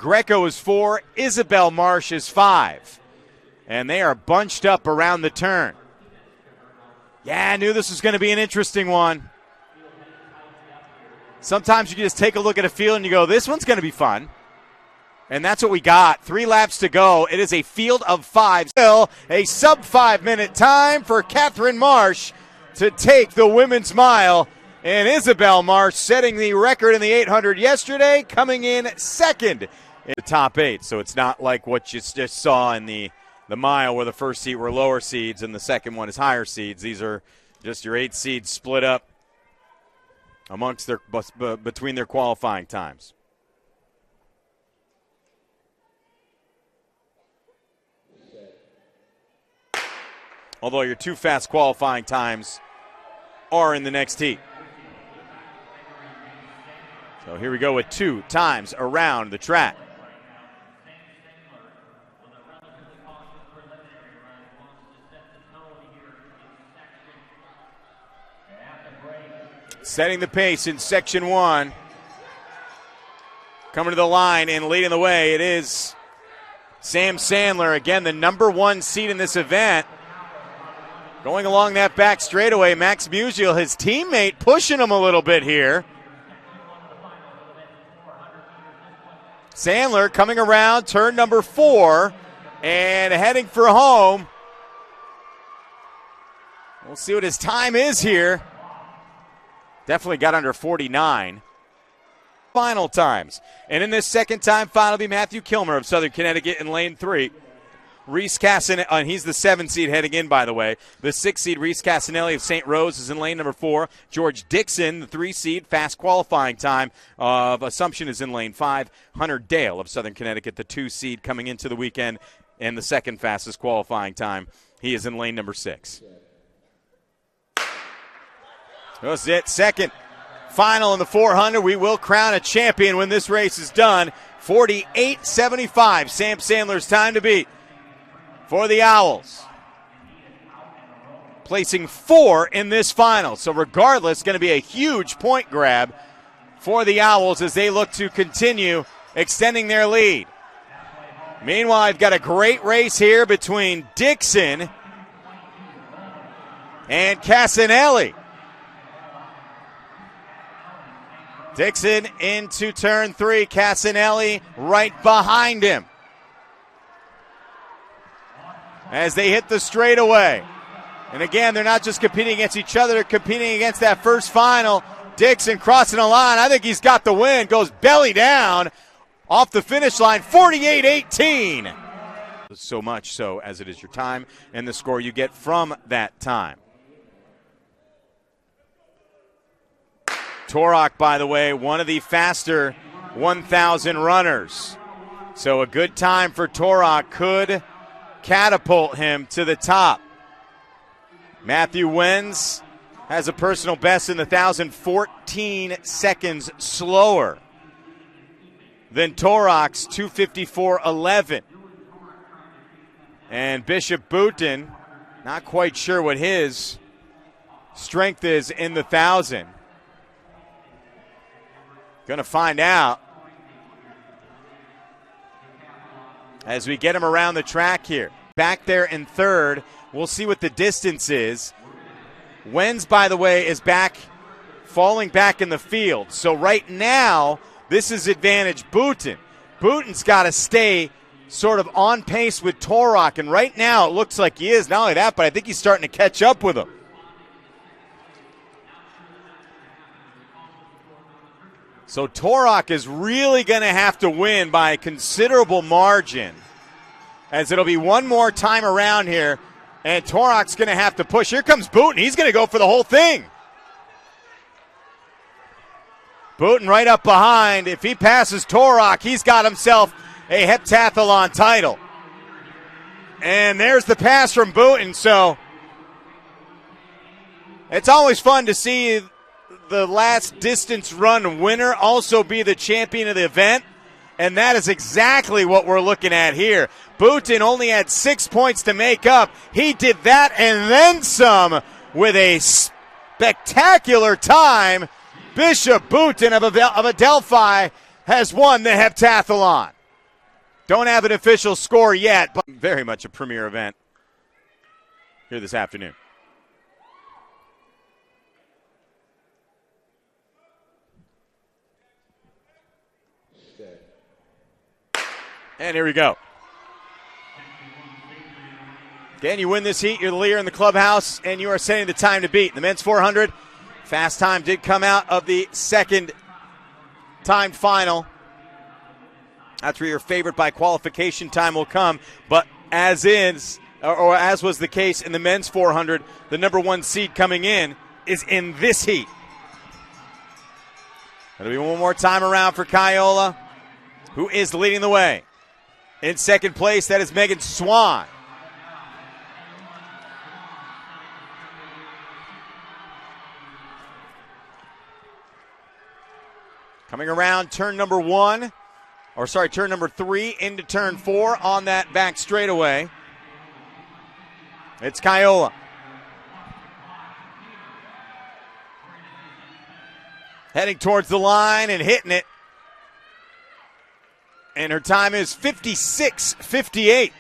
Greco is 4, Isabel Marsh is 5. And they are bunched up around the turn. Yeah, I knew this was going to be an interesting one. Sometimes you can just take a look at a field and you go, this one's going to be fun. And that's what we got. 3 laps to go. It is a field of 5. Still a sub-5 minute time for Catherine Marsh to take the women's mile. And Isabel Marsh setting the record in the 800 yesterday, coming in second in the top 8. So it's not like what you just saw in the mile where the first seed were lower seeds and the second one is higher seeds. These are just your 8 seeds split up amongst their between their qualifying times. Although your 2 fast qualifying times are in the next heat. So here we go with 2 times around the track. Setting the pace in section 1. Coming to the line and leading the way, it is Sam Sandler, again the number 1 seed in this event. Going along that back straightaway, Max Musial, his teammate, pushing him a little bit here. Sandler coming around turn number 4 and heading for home. We'll see what his time is here. Definitely got under 49. Final times. And in this second time final will be Matthew Kilmer of Southern Connecticut in lane 3. Reese Casanelli, he's the 7 seed heading in, by the way. The 6 seed, Reese Casanelli of St. Rose, is in lane number 4. George Dixon, the 3 seed, fast qualifying time of Assumption, is in lane 5. Hunter Dale of Southern Connecticut, the 2 seed coming into the weekend, and the second fastest qualifying time. He is in lane number 6. That's it. Second final in the 400. We will crown a champion when this race is done. 48.75, Sam Sandler's time to beat for the Owls. Placing 4 in this final. So regardless, going to be a huge point grab for the Owls as they look to continue extending their lead. Meanwhile, I've got a great race here between Dixon and Casanelli. Dixon into turn 3. Casanelli right behind him as they hit the straightaway. And again, they're not just competing against each other, they're competing against that first final. Dixon crossing the line. I think he's got the win. Goes belly down off the finish line. 48-18. So much so as it is your time and the score you get from that time. Torok, by the way, one of the faster 1,000 runners. So a good time for Torok could catapult him to the top. Matthew Wenz has a personal best in the 1,000, 14 seconds slower than Torok's 2:54.11. And Bishop Boutin, not quite sure what his strength is in the 1,000. Going to find out as we get him around the track here. Back there in third. We'll see what the distance is. Wenz, by the way, is back, falling back in the field. So right now, this is advantage Boutin. Boutin's got to stay sort of on pace with Torok, and right now it looks like he is. Not only that, but I think he's starting to catch up with him. So Torok is really going to have to win by a considerable margin, as it'll be one more time around here, and Torok's going to have to push. Here comes Boutin. He's going to go for the whole thing. Boutin right up behind. If he passes Torok, he's got himself a heptathlon title. And there's the pass from Boutin. So it's always fun to see the last distance run winner also be the champion of the event, and that is exactly what we're looking at here. Boutin only had 6 points to make up. He did that and then some with a spectacular time. Bishop Boutin of Adelphi has won the heptathlon. Don't have an official score yet, but very much a premier event here this afternoon. And here we go. Again, you win this heat, you're the leader in the clubhouse, and you are setting the time to beat. The men's 400, fast time did come out of the second time final. That's where your favorite by qualification time will come. But as was the case in the men's 400, the number one seed coming in is in this heat. It'll be one more time around for Kaiola, who is leading the way. In second place, that is Megan Swan. Coming around turn number three into turn 4 on that back straightaway. It's Kaiola. Heading towards the line and hitting it. And her time is 56:58.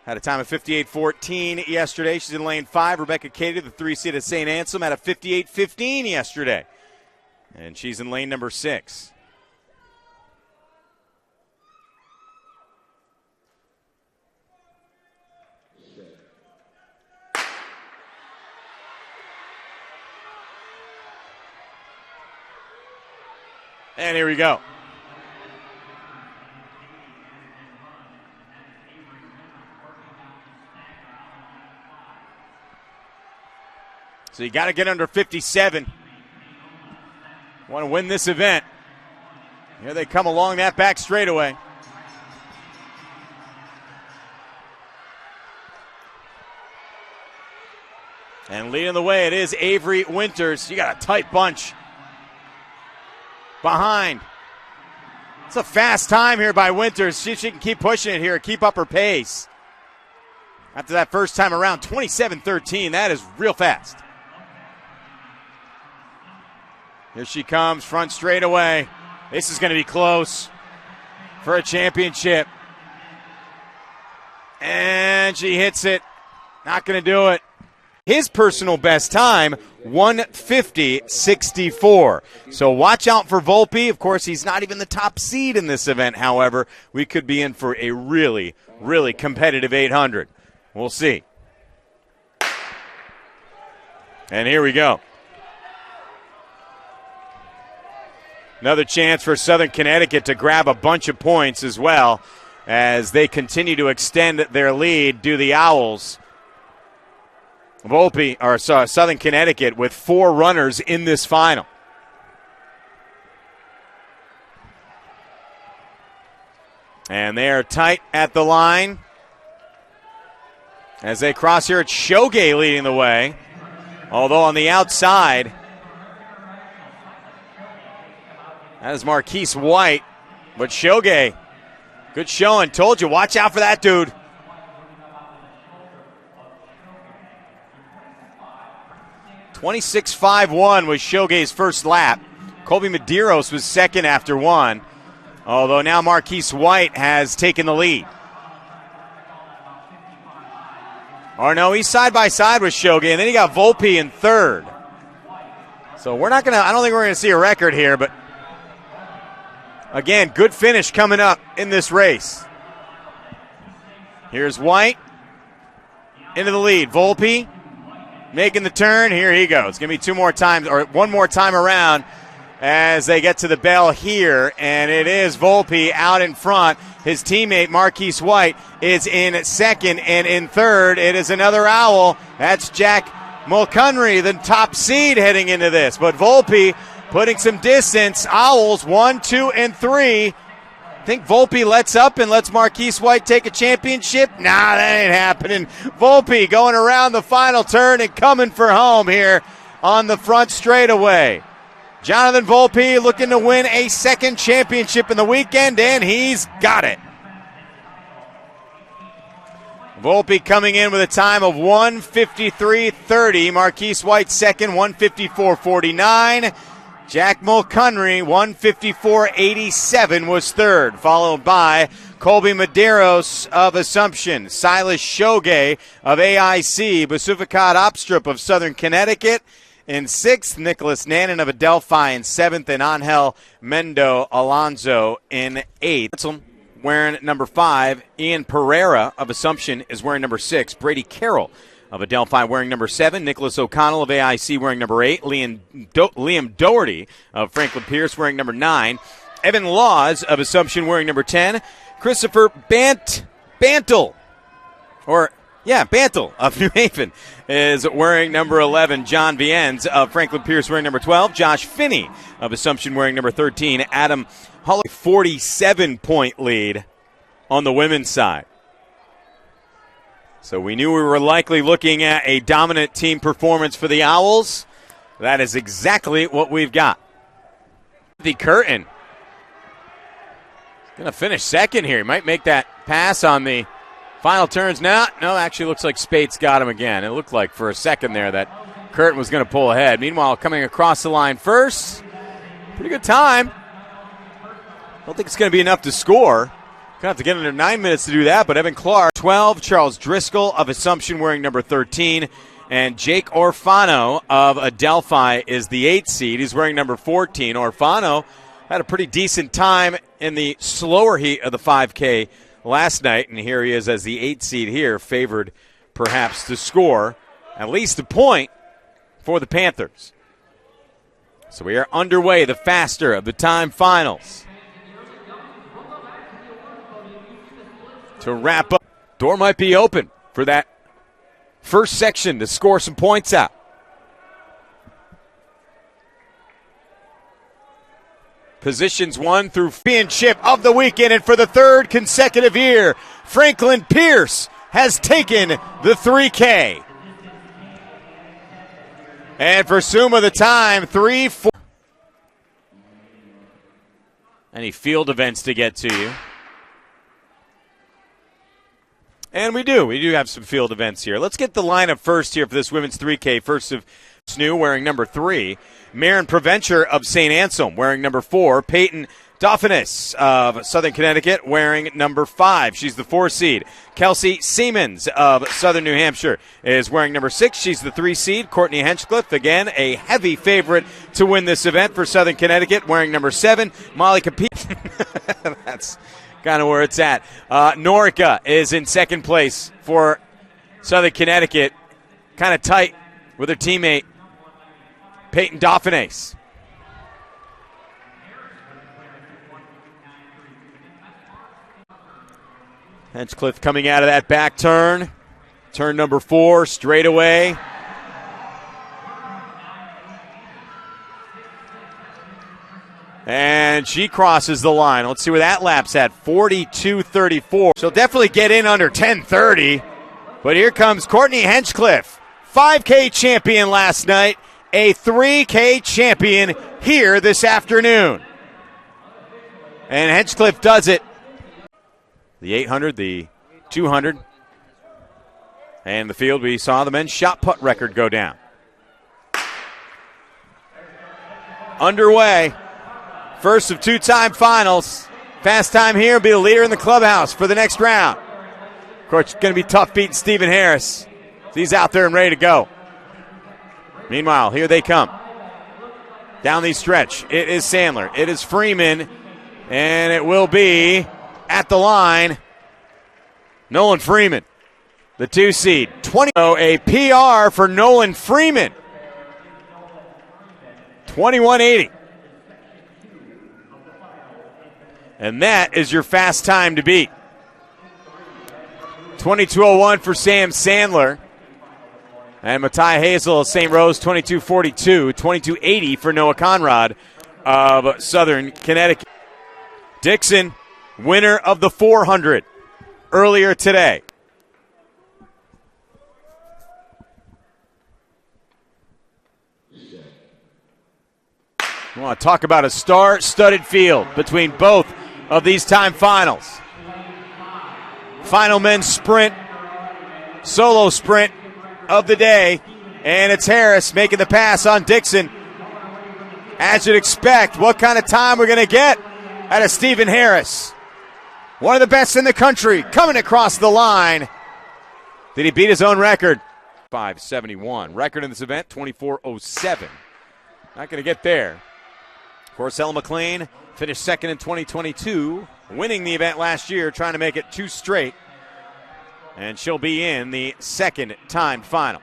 Had a time of 58:14 yesterday. She's in lane 5. Rebecca Cater, the 3 seed at St. Anselm, had a 58:15 yesterday. And she's in lane number 6. And here we go. So you got to get under 57. Want to win this event. Here they come along that back straightaway. And leading the way, it is Avery Winters. You got a tight bunch behind. It's a fast time here by Winters. See if she can keep pushing it here, keep up her pace. After that first time around, 27:13. That is real fast. Here she comes, front straightaway. This is going to be close for a championship. And she hits it. Not going to do it. His personal best time, 150.64. So watch out for Volpe. Of course, he's not even the top seed in this event. However, we could be in for a really, really competitive 800. We'll see. And here we go. Another chance for Southern Connecticut to grab a bunch of points as well as they continue to extend their lead. Do the Owls. Southern Connecticut with 4 runners in this final. And they are tight at the line. As they cross here, it's Shoge leading the way. Although on the outside, that is Marquise White. But Shoge, good showing. Told you, watch out for that dude. .26.51 was Shoge's first lap. Colby Medeiros was second after 1. Although now Marquise White has taken the lead. Or no, he's side by side with Shoge, and then you got Volpe in third. So I don't think we're gonna see a record here, but again, good finish coming up in this race. Here's White into the lead. Volpe making the turn. Here he goes. It's going to be one more time around as they get to the bell here. And it is Volpe out in front. His teammate, Marquise White, is in second. And in third, it is another Owl. That's Jack Mulcunry, the top seed heading into this. But Volpe putting some distance. Owls 1, 2, and 3. I think Volpe lets up and lets Marquise White take a championship. Nah, that ain't happening. Volpe going around the final turn and coming for home here on the front straightaway. Jonathan Volpe looking to win a second championship in the weekend, and he's got it. Volpe coming in with a time of 1:53.30. Marquise White second, 1:54.49. Jack Mulcunry, 154.87 was third, followed by Colby Medeiros of Assumption, Silas Shoge of AIC, Basufakat Opstrup of Southern Connecticut in sixth, Nicholas Nannon of Adelphi in seventh, and Angel Mendo Alonso in eighth. Wearing number 5, Ian Pereira of Assumption is wearing number 6, Brady Carroll of Adelphi wearing number 7, Nicholas O'Connell of AIC wearing number 8, Liam Doherty of Franklin Pierce wearing number 9, Evan Laws of Assumption wearing number 10, Christopher Bantle of New Haven is wearing number 11, John Viennes of Franklin Pierce wearing number 12, Josh Finney of Assumption wearing number 13, Adam Holly, 47-point lead on the women's side. So we knew we were likely looking at a dominant team performance for the Owls. That is exactly what we've got. The Curtin going to finish second here. He might make that pass on the final turns. No, actually looks like Spates got him again. It looked like for a second there that Curtin was going to pull ahead. Meanwhile, coming across the line first, pretty good time. I don't think it's going to be enough to score. Going to have to get under 9 minutes to do that, but Evan Clark, 12, Charles Driscoll of Assumption wearing number 13, and Jake Orfano of Adelphi is the 8th seed. He's wearing number 14. Orfano had a pretty decent time in the slower heat of the 5K last night, and here he is as the 8th seed here, favored perhaps to score at least a point for the Panthers. So we are underway, the faster of the time finals. To wrap up, door might be open for that first section to score some points out. Positions 1 through championship of the weekend, and for the third consecutive year, Franklin Pierce has taken the 3K. And for Suma, the time 3-4. Any field events to get to you? And we do have some field events here. Let's get the lineup first here for this women's 3K. First of Snoo wearing number 3. Maren Provencher of St. Anselm wearing number 4. Peyton Dauphinus of Southern Connecticut wearing number 5. She's the 4 seed. Kelsey Siemens of Southern New Hampshire is wearing number 6. She's the 3 seed. Courtney Henchcliffe, again, a heavy favorite to win this event for Southern Connecticut, wearing number 7. Molly Capit. That's kind of where it's at. Norica is in second place for Southern Connecticut. Kind of tight with her teammate, Peyton Dauphinus. Henchcliffe coming out of that back turn. Turn number 4, straight away. And she crosses the line. Let's see where that lap's at, 42.34. She'll definitely get in under 10:30. But here comes Courtney Henchcliffe, 5K champion last night, a 3K champion here this afternoon. And Henchcliffe does it. The 800, the 200. And the field, we saw the men's shot put record go down. Underway. First of 2-time finals. Fast time here will be the leader in the clubhouse for the next round. Of course, it's going to be tough beating Stephen Harris. He's out there and ready to go. Meanwhile, here they come. Down the stretch, it is Sandler. It is Freeman. And it will be at the line, Nolan Freeman, the 2 seed. A PR for Nolan Freeman. 21.80. And that is your fast time to beat. 22.01 for Sam Sandler. And Matai Hazel of St. Rose, 22.42. 22.80 for Noah Conrad of Southern Connecticut. Dixon, winner of the 400 earlier today. We want to talk about a star-studded field between both of these time finals. Final men's sprint, solo sprint of the day, and it's Harris making the pass on Dixon. As you'd expect, what kind of time we're going to get out of Stephen Harris. One of the best in the country coming across the line. Did he beat his own record? 5:71. Record in this event, 24:07. Not going to get there. Of course, Ella McLean finished second in 2022, winning the event last year, trying to make it 2 straight. And she'll be in the second time final.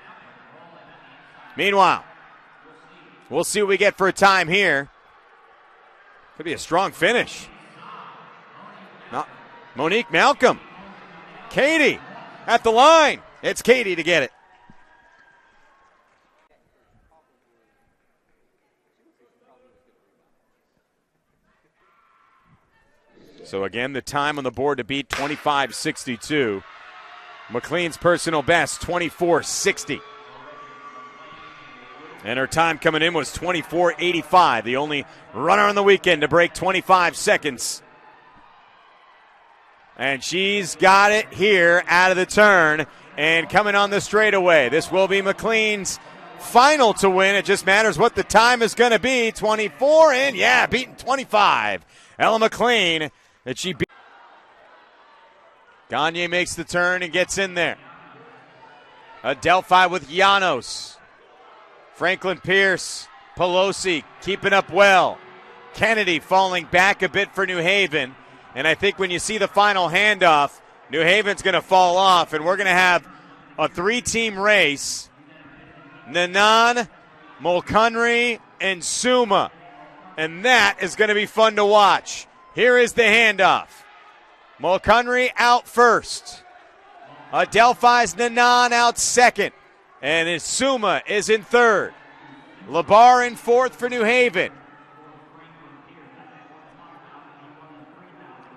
Meanwhile, we'll see what we get for a time here. Could be a strong finish. No, Monique Malcolm. Katie at the line. It's Katie to get it. So again, the time on the board to beat 25:62. McLean's personal best, 24:60. And her time coming in was 24:85, the only runner on the weekend to break 25 seconds. And she's got it here out of the turn and coming on the straightaway. This will be McLean's final to win. It just matters what the time is going to be. 24 and, yeah, beating 25. Ella McLean, that she beat. Gagne makes the turn and gets in there. Adelphi with Llanos. Franklin Pierce, Pelosi keeping up well. Kennedy falling back a bit for New Haven. And I think when you see the final handoff, New Haven's going to fall off, and we're going to have a 3-team race. Nanan, Mulcunry, and Suma. And that is going to be fun to watch. Here is the handoff. Mulcunry out first. Adelphi's Nanan out second. And Suma is in third. Labar in fourth for New Haven.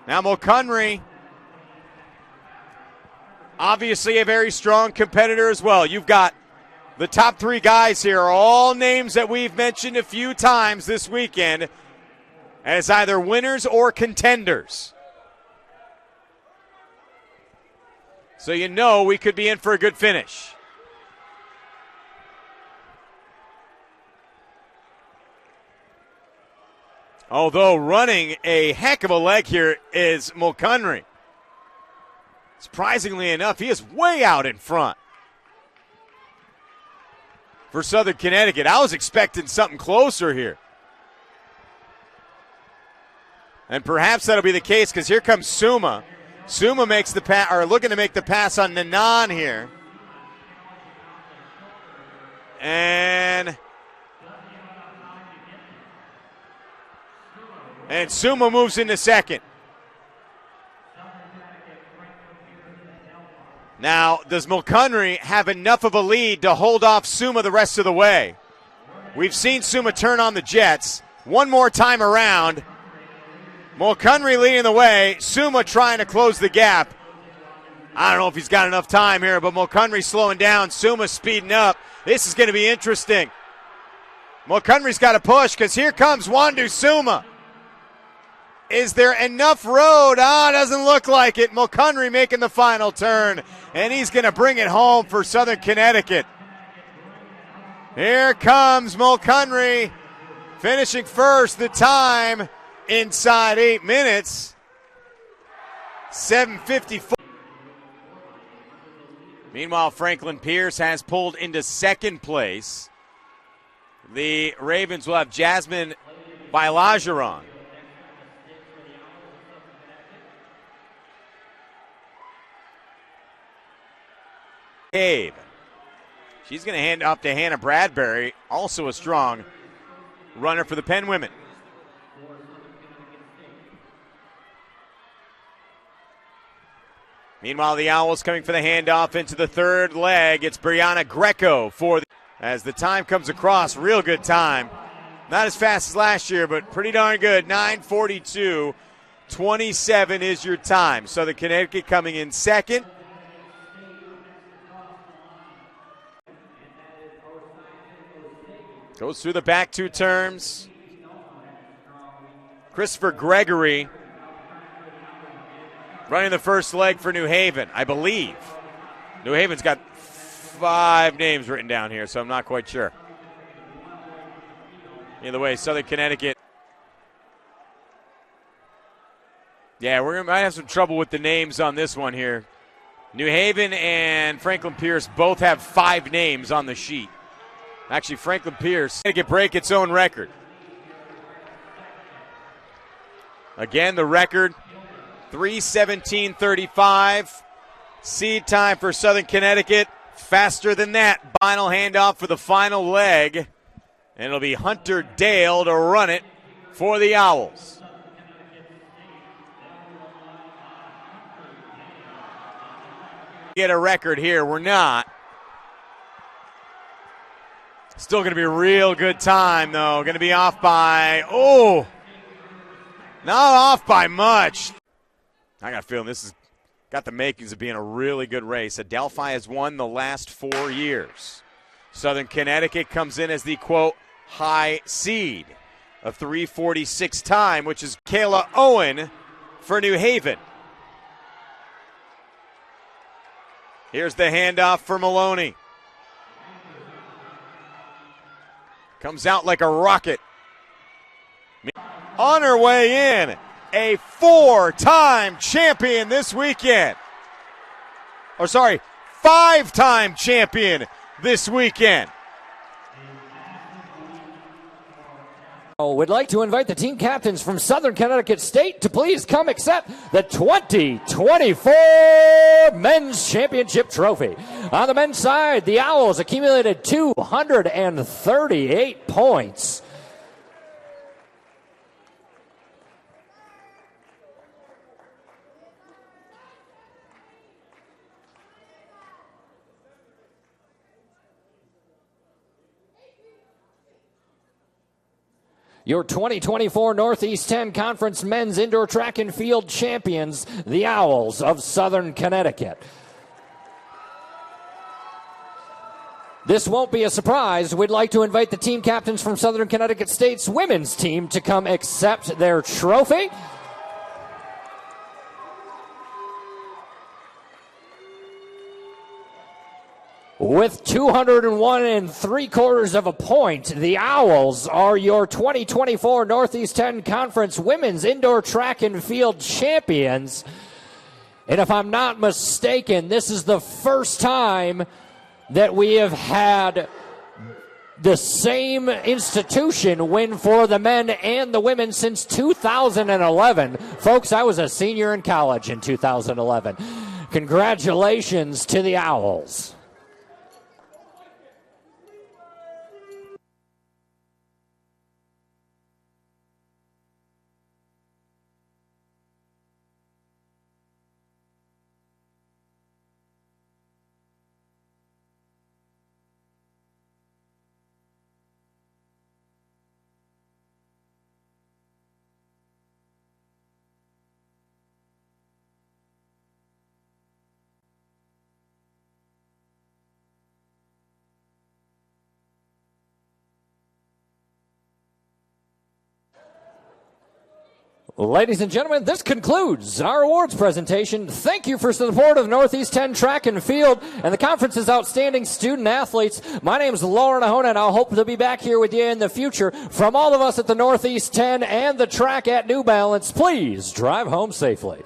Now Mulcunry, obviously a very strong competitor as well. You've got the top 3 guys here, are all names that we've mentioned a few times this weekend as either winners or contenders. So you know we could be in for a good finish. Although running a heck of a leg here is Mulcunry. Surprisingly enough, he is way out in front for Southern Connecticut. I was expecting something closer here. And perhaps that'll be the case because here comes Suma. Suma makes the pass, or looking to make the pass on Nanan here. And Suma moves into second. Now, does Mulcunry have enough of a lead to hold off Suma the rest of the way? We've seen Suma turn on the jets. One more time around. Mulcunry leading the way. Suma trying to close the gap. I don't know if he's got enough time here, but Mulcunry slowing down. Suma speeding up. This is going to be interesting. Mulcunry's got to push because here comes Wandu Suma. Is there enough road? Doesn't look like it. Mulcunry making the final turn, and he's going to bring it home for Southern Connecticut. Here comes Mulcunry, finishing first. The time inside 8 minutes, 7:54. Meanwhile, Franklin Pierce has pulled into second place. The Ravens will have Jasmine Bailageron. She's going to hand off to Hannah Bradbury, also a strong runner for the Penn women. Meanwhile, the Owls coming for the handoff into the third leg. It's Brianna Greco as the time comes across. Real good time. Not as fast as last year, but pretty darn good. 9:42.27 is your time. Southern Connecticut coming in second. Goes through the back 2 terms. Christopher Gregory running the first leg for New Haven, I believe. New Haven's got 5 names written down here, so I'm not quite sure. Either way, Southern Connecticut. Yeah, we're going to have some trouble with the names on this one here. New Haven and Franklin Pierce both have 5 names on the sheet. Actually, Franklin Pierce can break its own record. Again, the record, 3:17:35. Seed time for Southern Connecticut. Faster than that. Final handoff for the final leg. And it'll be Hunter Dale to run it for the Owls. Get a record here. We're not. Still going to be a real good time, though. Going to be off by, not off by much. I got a feeling this has got the makings of being a really good race. Adelphi has won the last 4 years. Southern Connecticut comes in as the, quote, high seed. A 3:46 time, which is Kayla Owen for New Haven. Here's the handoff for Maloney. Comes out like a rocket. On her way in, a 4-time champion this weekend. 5-time champion this weekend. Would like to invite the team captains from Southern Connecticut State to please come accept the 2024 Men's Championship Trophy. On the men's side, the Owls accumulated 238 points. Your 2024 Northeast 10 Conference Men's Indoor Track and Field Champions, the Owls of Southern Connecticut. This won't be a surprise. We'd like to invite the team captains from Southern Connecticut State's women's team to come accept their trophy. With 201 3/4 of a point, the Owls are your 2024 Northeast 10 Conference Women's Indoor Track and Field Champions. And if I'm not mistaken, this is the first time that we have had the same institution win for the men and the women since 2011. Folks, I was a senior in college in 2011. Congratulations to the Owls. Ladies and gentlemen, this concludes our awards presentation. Thank you for support of Northeast 10 Track and Field and the conference's outstanding student athletes. My name is Lauren Ahona, and I'll hope to be back here with you in the future. From all of us at the Northeast 10 and the track at New Balance, please drive home safely.